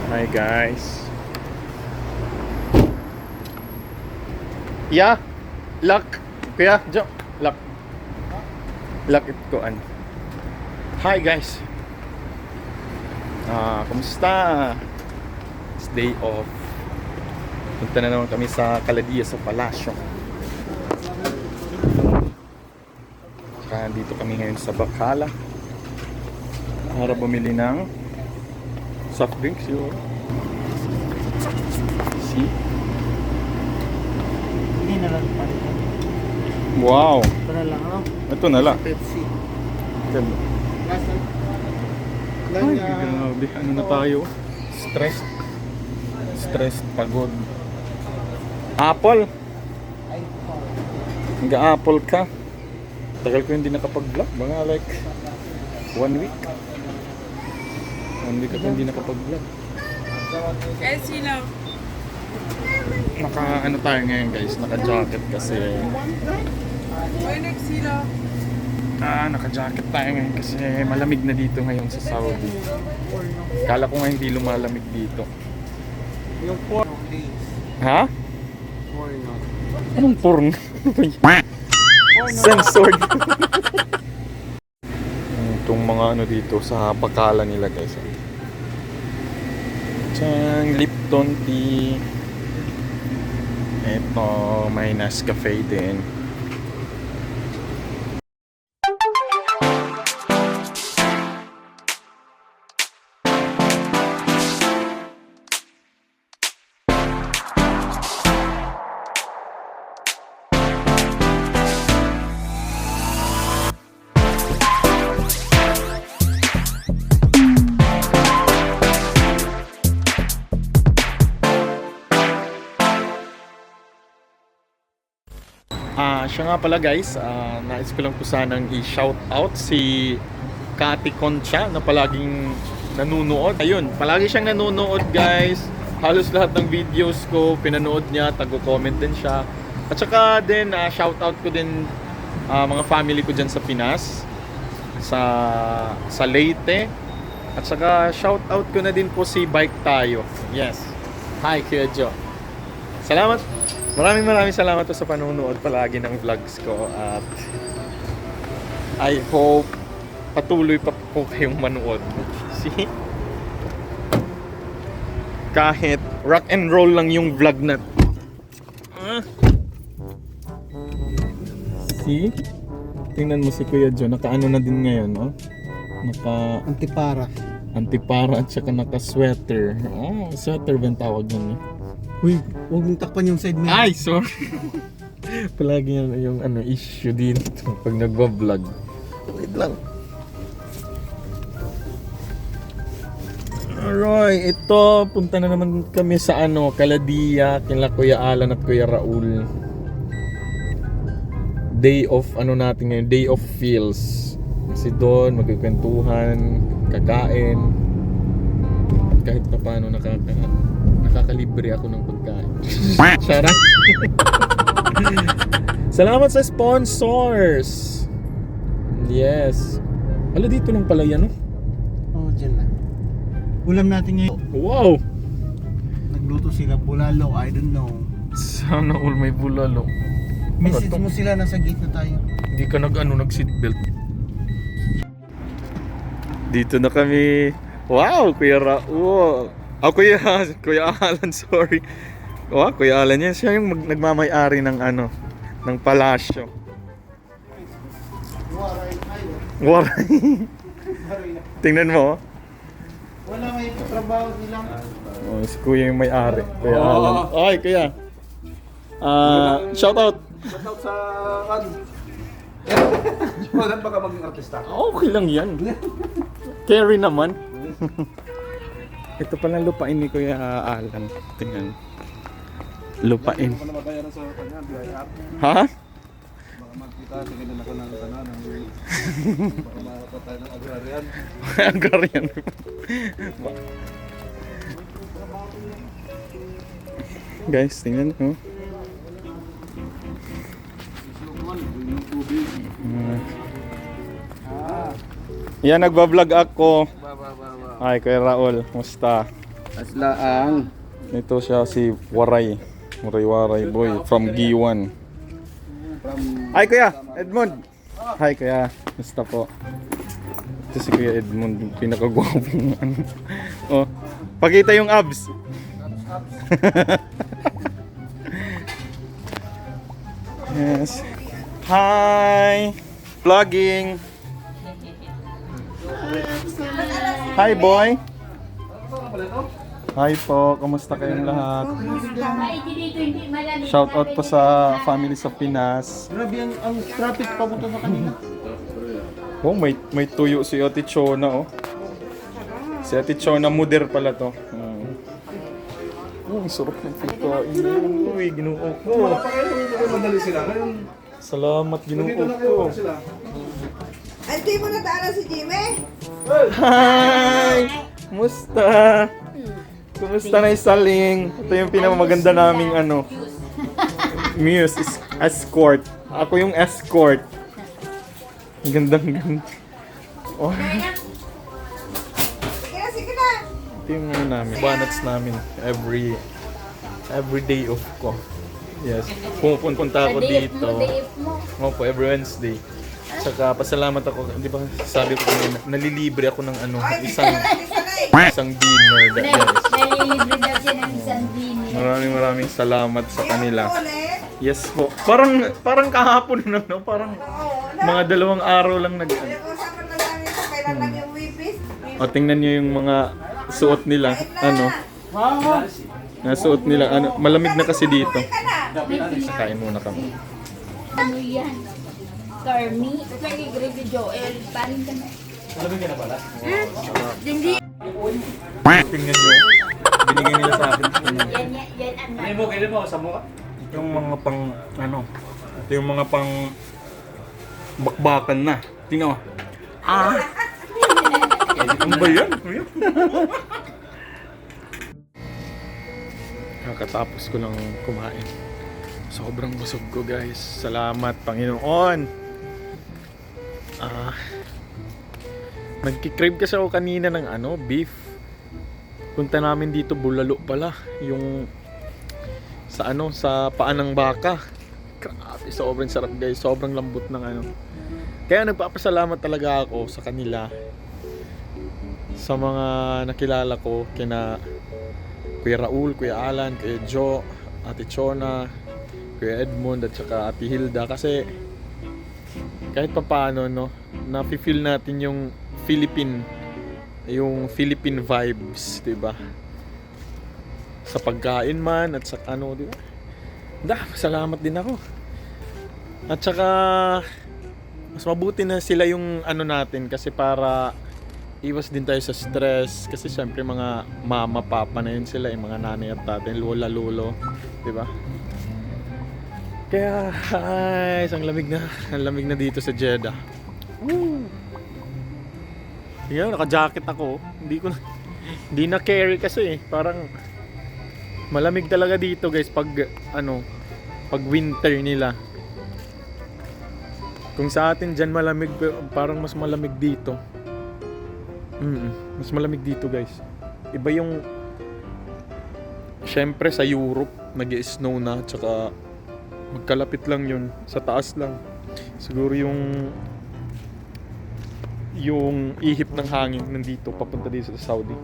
Hi guys. Yeah, lock. Kuya, Jo, lock. Lock it ko an. Hi guys. Kumusta? It's day off. Punta na naman kami sa Caladia sa Palasyo. Dito kami ngayon sa Bacala para bumili ng soft drinks yun. See? Hindi na lang palitan. Wow! Ito na lang, ano? Ito na lang. Pepsi. Ito. Last Ay, grabe. Ano na tayo? Stressed, pagod. Apple. Nag-apple ka. Tagal ko hindi nakapag-vlog. Mga like 1 week. 1 week ako hindi nakapag-vlog. Eh, sino? Ano tayo ngayon guys? Naka-jacket kasi. Oy, next sino? Naka-jacket tayo ngayon kasi malamig na dito ngayon sa Saudi. Kala ko nga hindi lumalamig dito. Yung porno. Ha? Porno. Anong porn? Censored. Itong mga ano dito sa Bacala nila guys. Tiyang Lipton tea. Ito, may Nescafe din. Siya nga pala guys, nais ko lang po sanang i-shout out si Kati Concha na palaging nanonood. Ayun, palagi siyang nanonood guys. Halos lahat ng videos ko pinanood niya, tago-comment din siya. At saka din, shout out ko din mga family ko dyan sa Pinas, sa Leyte. At saka shout out ko na din po si Bike Tayo. Yes. Hi Kuya Jo. Salamat. Maraming salamat po sa panonood palagi ng vlogs ko at I hope patuloy pa po kayong manood. See? Kahit rock and roll lang yung vlog na See? Tingnan mo si Kuya Jo, nakaano na din ngayon, no? Antipara at saka naka-sweater. Sweater ba ang tawag nun? Uy, huwag mong takpan yung side mo. Ay, sorry. Palagi yan yung issue dito pag nagbablog. Wait lang. Alright, ito punta na naman kami sa Caladia, kila Kuya Alan at Kuya Raul. Day of natin ngayon, day of feels. Kasi doon magkikwentuhan, kakain. Kahit pa paano nakakalibre ako ng pagkain. Sarap. Salamat sa sponsors. Yes. Ala, dito lang pala yan, no? Oo, dyan na. Ulam natin ngayon. Wow! Nagluto sila bulalo, I don't know. Sana all may bulalo. Message mo sila, nasa gate na tayo. Hindi ka nag-seatbelt. Dito na kami. Wow, Kuya Raul. Kuya Alan, sorry. Wow, Kuya Alan yan. Siya yung nagmamay-ari ng ng palasyo. Waray. Tingnan mo. Wala, may trabaho nilang. Si Kuya yung may-ari. Kuya Alan. Ay, Kuya. Shout out. Shout out sa Wala ba ka maging artista? Okay lang yan. Carry naman. Ito pala lupain ni Kuya Alan. Tingnan. Lupain. Hindi ko na mabayaran sa kanya, BIR. Ha? Baka magkita, tingin ako ng baka makakita tayo ng agrarian. Agrarian. Guys, tingnan ko. Yan, nagbablog ako. Ay, Kuya Raul, musta? Asla ang Ito siya si Waray. Waray boy from Giwan. Hi Kuya Edmond. Hi Kuya. Basta po. Ito si Kuya Edmond, yung pinakagwapong ano. Oh, pakita yung abs. Yes. Hi. Vlogging. Hi boy. Hi po, kamusta kayong lahat? Shout out po sa family sa Pinas. Grabe ang traffic papunta sa kanina. Oh, may tuyo si Ate Chona, oh. Si Ate Chona, muder pala to. Oh, ang sarap ng pagkain. Uy, ginoo ko. madali sila. Ngayon, Salamat, ginoo dito na ko. kayo sila. Hindi mo natala si Jimmy? Hi! Musta? Kumusta na isaling? Ito yung pinamaganda naming ano. Muse is escort. Ako yung escort. Ang gandang. Oh, Sige na. ito yung ano namin. Banats namin every day off ko. Yes. Pupunta ako dito. Opo, every Wednesday. Saka pasalamat ako, di ba sabi ko kanina, nalilibre ako ng ano, isang dinner that guys. Nalilibre daw siya ng isang dinner. Maraming salamat sa kanila. Yes po. Parang kahapon lang, no? Parang mga 2 araw lang Usapan na namin kung kailan lang yung wipis. O, tingnan niyo yung mga suot nila. Ano? Nasuot nila. Ano? Malamig na kasi dito. Kain muna kami. Ano yan? Carmi? Lagi gravy Joel. Paano ka na? Hindi. Tingnan niyo. Binigay nila sa akin. Yan ang Yung mga pang, ano, ito yung mga pang bakbakan na. Tingnan mo. Ano ba yan? Kakatapos ko lang kumain. Sobrang busog ko guys. Salamat Panginoon. Nagki-crave kasi ako kanina ng ano, beef. Punta namin dito bulalo pala. Yung sa ano, sa paan ng baka. Grabe, sobrang sarap guys. Sobrang lambot ng ano. Kaya nagpapasalamat talaga ako sa kanila. Sa mga nakilala ko, kina Kuya Raul, Kuya Alan, Kuya Joe, Ate Chona, Kuya Edmond at saka Ate Hilda, kasi kahit pa paano, no, nafe-feel natin yung Philippine vibes, 'di ba? Sa pagkain man at sa ano, 'di ba? Salamat din ako. At saka mas mabuti na sila yung ano natin, kasi para iwas din tayo sa stress, kasi syempre mga mama, papa na yun sila, yung mga nanay at tatay, lola, lolo, 'di ba? Kaya ang lamig na dito sa Jeddah. Woo! Yan, naka-jacket ako. Hindi na carry kasi parang malamig talaga dito guys pag pag winter nila. Kung sa atin diyan malamig, parang mas malamig dito. Mas malamig dito guys. Iba yung syempre sa Europe, nag-snow na, tsaka magkalapit lang yun, sa taas lang. Siguro yung ihip ng hangin nandito papunta dito sa Saudi.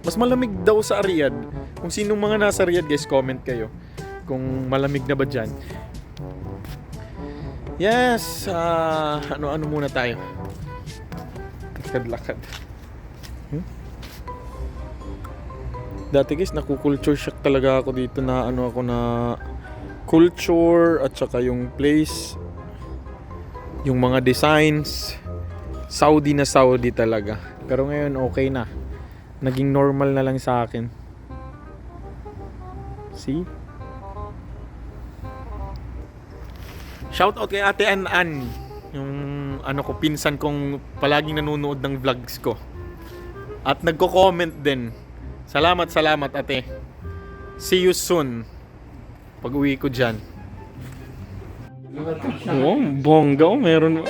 Mas malamig daw sa Riyadh. Kung sinong mga nasa Riyadh guys, comment kayo kung malamig na ba dyan. Yes, ano muna tayo. Lakad-lakad. Dati guys, naku-culture shock talaga ako dito, na ako na culture at saka yung place, yung mga designs. Saudi na Saudi talaga. Pero ngayon okay na. Naging normal na lang sa akin. See? Shout out kay Ate An, yung ko, pinsan kong palaging nanonood ng vlogs ko. At nagko-comment din. Salamat ate. See you soon. Pag uwi ko dyan. Oh, bongga. Meron.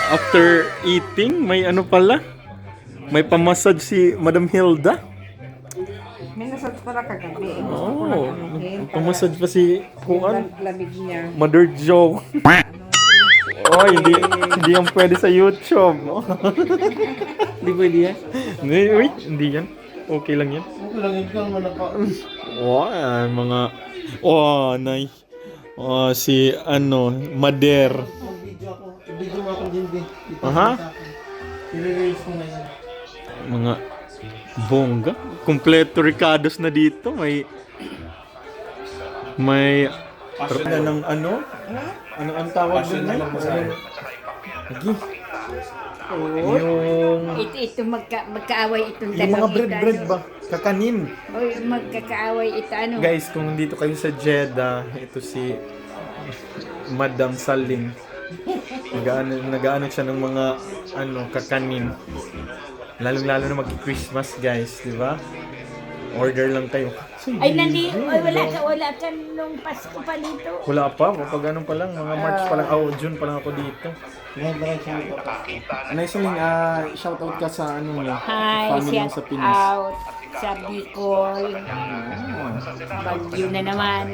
After eating, may ano pala. May pamassage si Madam Hilda. May nasad pala kagabi. Oh, pumasad pa si Kuan. Lamig niya. Mother Joe. Oh, hindi yan pwede sa YouTube. No? Di ba yan? Hindi, wait, hindi yan. Okay lang yan. Okay lang, ikaw naman naka... Wow, yan, mga... Oh, nay. Oh, si Mader. Video mo ako din, Bi. Aha. I-release ko na yan. Mga bongga. Kompleto Ricardos na dito. May na ng ano? Ano ang tawag doon na? Lagi. Yung Ito magkaaway itong yung mga dalawang bread ba? Kakanin. O magkakaaway ito ano. Guys, kung nandito kayo sa Jeddah, ito si Madam Salim. Nag-ano siya ng mga kakanin. Lalong-lalo na mag-Christmas, guys, di ba? Order lang kayo. Ay wala ka nung Pasko pa dito. Wala pa, kapag pa lang, mga March pa lang, June pa lang ako dito. Anay Saling, shoutout ka sa Hi, family mo shout sa Pinas. out sa Bicol. Bagyo na naman.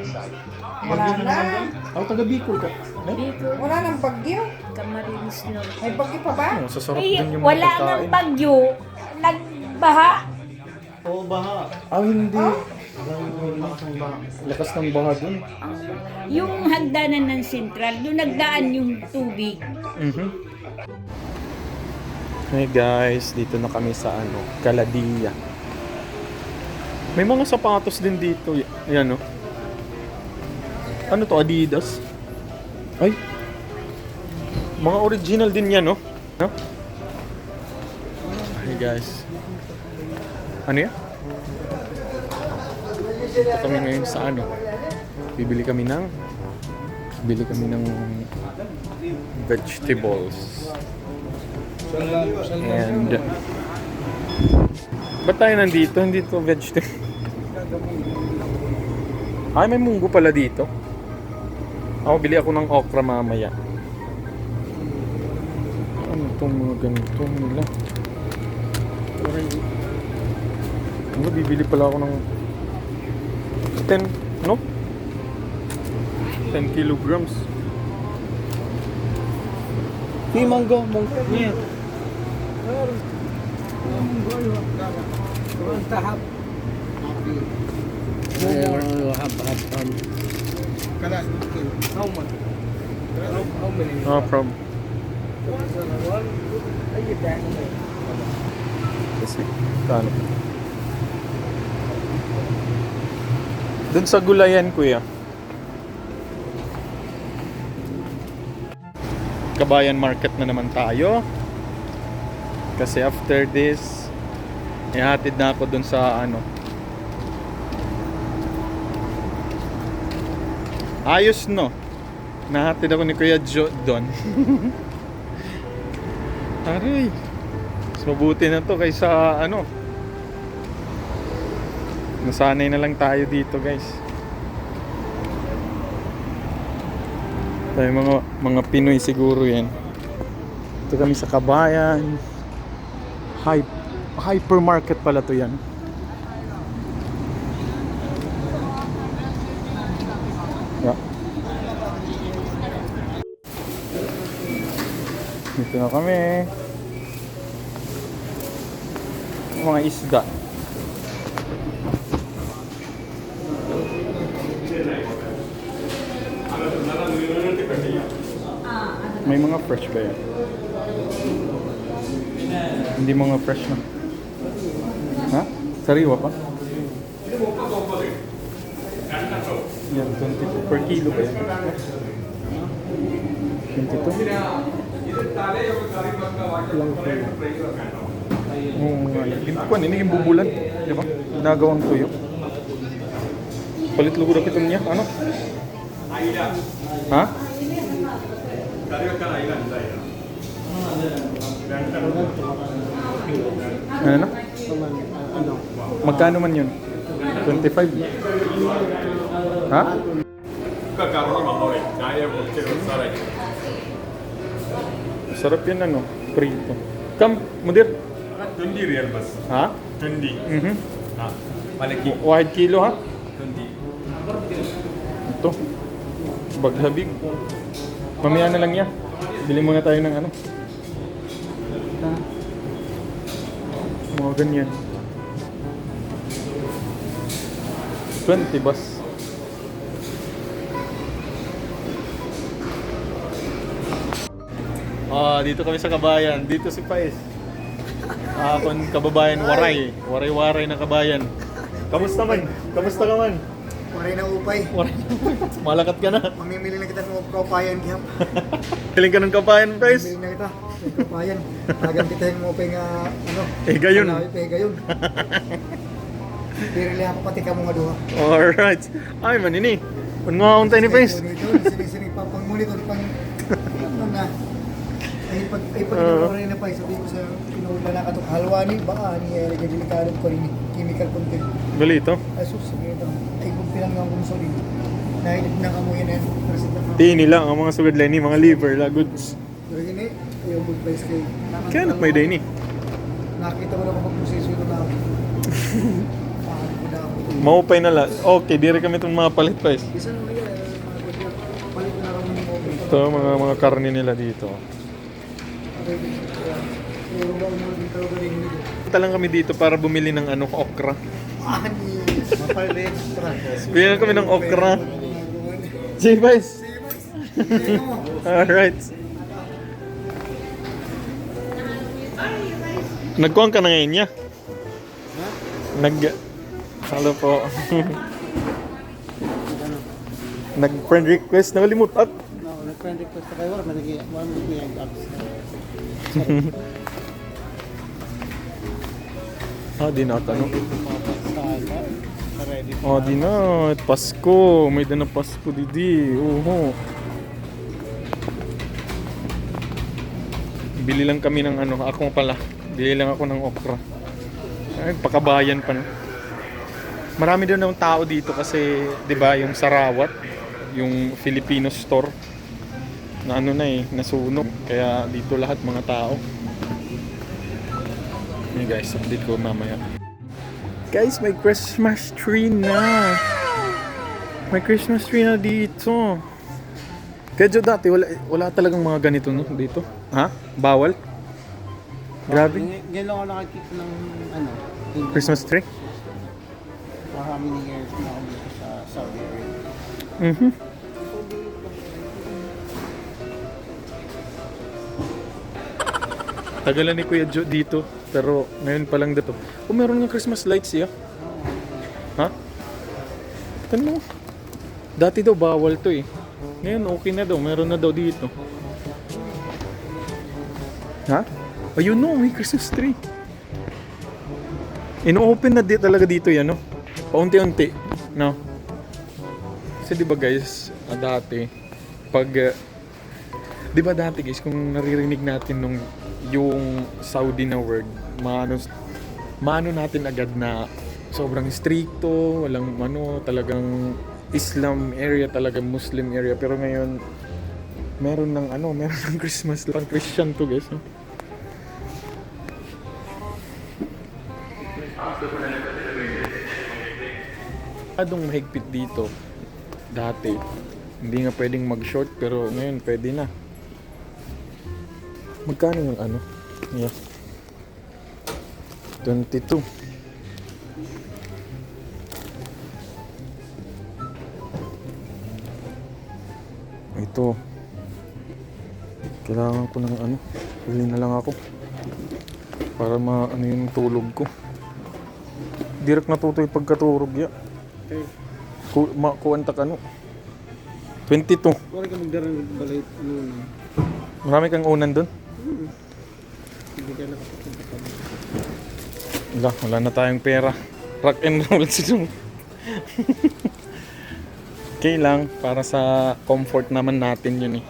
Wala na. Taga Bicol ka. Bicol, Wala nang bagyo. Camarines Norte. May bagyo pa ba? Sasarap Eh, din yung mga wala pagkain. nang bagyo. Nagbaha. Oo, baha. Hindi. Lakas ng baha dun. Yung hagdanan ng sentral, doon nagdaan yung tubig. Hey guys, dito na kami sa Caladia. May mga sapatos din dito. Yan Ano to, Adidas? Ay. Mga original din yan, no? Hey guys. Ano yan? Ito kami ngayon sa bili kami ng vegetables. And ba't tayo nandito? Hindi to vegetable. Ay, may munggo pala dito. Bili ako ng okra mamaya. Ano itong mga ganito nila? Bibili pala ako ng 10 kilograms. Hey, manggo. Yeah. No problem. Kasi, kano? Doon sa gulayan, kuya. Kabayan Market na naman tayo. Kasi after this, ihatid na ako doon sa ayos, no? Nahatid ako ni Kuya Jo doon. Aray. Mas mabuti na to kaysa nasanay na lang tayo dito, guys. Tayo mga Pinoy siguro yan. Ito kami sa Kabayan. Hypermarket pala to yan. Yeah. Dito na kami. Mga isda. May mga fresh ba yan? Hindi mga fresh na. Ha? Sariwa pa? Yan, 22 per kilo ba yan? 22? Oo nga. Hindi yung bubulan. Di ba? Ginagawang tuyo. Palit lugo na pitong niya. Ano? Ha? Ano na? Magkano man yun? 25? Ha? Sarap yan prito. Kam, mudir. 20 real bus. Ha? 20. Mhm. Wahid kilo ha? Ito. Baghabig. Mamaya na lang yan. Bili muna tayo ng ano. Mga ganyan. 20 bas. Dito kami sa Kabayan. Dito si Pais. Akong kababayan Waray. Waray-waray na kabayan. Kamusta man? Kamusta ka man? Waray na upay. Waray. Malakat ka na. Mamimili na kita ng kapayan, Kiyam. Piling ka ng kabayan, Pais? Mamimili na kita ng kapayan. Tagan kita yung upay nga, ano? Gayon. Gayon. Pirili ako pati ka mga duha. Alright. Ay, manini. Kung nga akong tayo ni Pais. Sinig-sinig pa pang muli ko, pang ano na. Ay pag rin na pa, sabi ko sa pinuula na katok halwani, baka ni Erika delikado ko rin chemical content. Galito. Ay sus, sige ito. Ay kung pinang nga kung solid. Nahilig na kamuyan na yan. Tini lang ang mga sugad line, mga liver, goods. Pero gini, yung good price kayo. Kaya anak may day ni. Nakita ko lang kung pag-proseso ito na ako. Paano ko na ako. Maupay na lang. Okay, dire kami itong mga palit, Pais. Isa naman yan, palit na kami ng mobile. Ito, mga karne nila dito. Punta lang kami dito para bumili ng ano, okra. Mapalit. Bili lang kami ng okra. Sige, Pais. Alright. Nagkuhan ka na ngayon niya? Hello po. Nag-friend request. Nakalimutan. Nag-friend request na kayo. Wala nag-i-ang apps. Di na tanong. Di na. Pasko. May dana Pasko didi. Oho. Bili lang kami ng ano. Ako pala. Bili lang ako ng okra. Ay, pakabayan pa no. Marami daw ng tao dito kasi, 'di ba, yung Sarawat, yung Filipino store na ano na nasunog. Kaya dito lahat mga tao. Hey guys, update ko mamaya. Guys, may Christmas tree na. May Christmas tree na dito. Kaya dati wala talagang mga ganito no dito. Ha? Bawal? Grabe. Ngayon lang ako nakakita ng ano, Christmas tree? for how many years na ako dito sa Saudi Arabia. Tagalan ni Kuya Joe dito, pero ngayon pa lang dito. Meron ng Christmas lights siya. Ha? Tanong mo. Dati daw bawal to eh. Ngayon okay na daw, meron na daw dito. Ha? Ayun no, may Christmas tree. Ino-open na talaga dito yan, no? Paunti-unti, no? Kasi di ba guys, dati, pag, di ba dati guys, kung naririnig natin nung yung Saudi na word, maano natin agad na sobrang stricto, walang talagang Islam area, talagang Muslim area. Pero ngayon, meron ng Christmas, pang Christian to guys, no? Adong mahigpit dito dati, hindi nga pwedeng mag-short, pero ngayon pwede na. Magkano yung ano? Yeah. 22. Ito. Kailangan ko ng ano. Bili na lang ako. Para ano yung tulog ko. Direct natutoy pagkatulog ya. Kuwanta ka 22. Wala ka magdarang balay noon. Marami kang unan doon? Hindi ka nakapunta pa. Wala na tayong pera. Rock and roll siya. Okay lang, para sa comfort naman natin yun eh.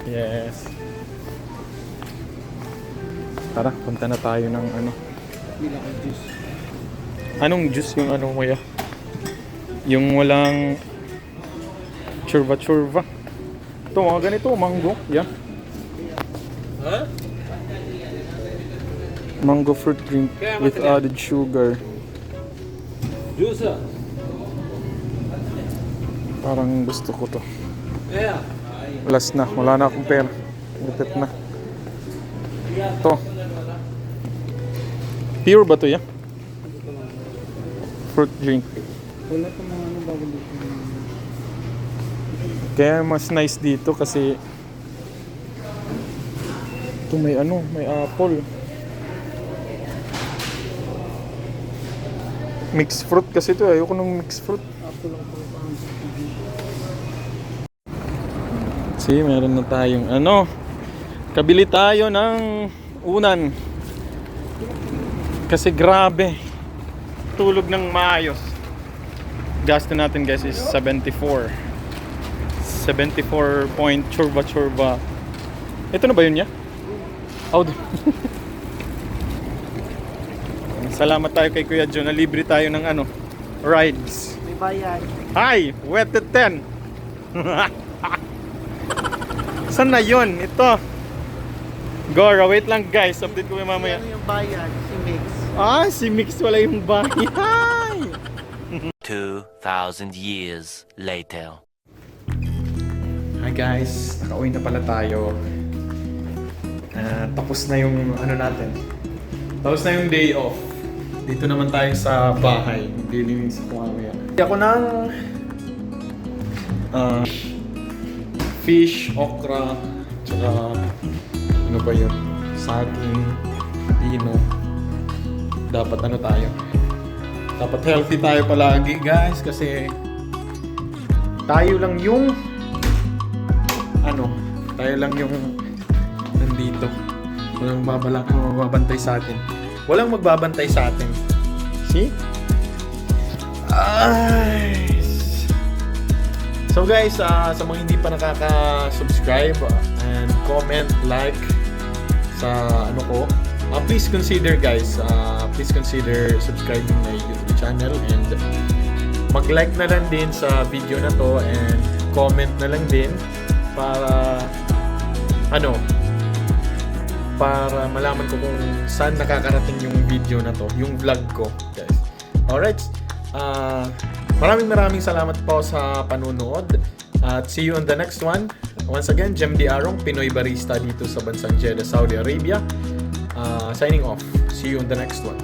Yes. Tara, punta na tayo ng ano. Bila ka juice. Anong juice yung ano mo ya? Yung walang churva-churva. Ito mga ganito, mango. Yan. Mango fruit drink with added sugar. Juice. Parang gusto ko to. Yeah. Last na. Wala na akong pera. Gupit na. To. Pure ba to ya? Fruit drink. Wala pa mga ano bago dito. Kaya mas nice dito kasi ito may ano, may apple. Mixed fruit kasi ito. Ayoko ng mixed fruit. Apple lang po pang See, meron na tayong ano. Kabili tayo ng unan. Kasi grabe. Tulog ng maayos. Gasto natin guys is 74. 74 point churba. Ito na ba yun niya? Oh, salamat tayo kay Kuya John. Nalibre tayo ng ano, rides. may bayad. Hi! Wetted 10! Saan na yun? Ito. Gora, wait lang guys. Update ko kayo mamaya. Ano yung bayad? Si Mix. Ah, si Mix wala yung bahay. 2,000 years later. Hi guys, nakauwi na pala tayo. Tapos na yung ano natin. Tapos na yung day off. Dito naman tayo sa bahay. Dilinis ko mamaya. Ako ng fish, okra, tsaka ano ba yun? Saging, pino. Dapat ano tayo? Dapat healthy tayo palagi guys kasi tayo lang yung tayo lang yung nandito. Walang magbabantay sa atin. Walang magbabantay sa atin. See? So guys, sa mga hindi pa nakaka-subscribe and comment, like sa ano ko, please consider guys, please consider subscribing my YouTube channel and mag-like na lang din sa video na to and comment na lang din para para malaman ko kung saan nakakarating yung video na to, yung vlog ko, guys. Alright. Maraming salamat po sa panunood. At see you on the next one. Once again, Jem D. Arong, Pinoy Barista dito sa bansang Jeddah, Saudi Arabia. Signing off. See you on the next one.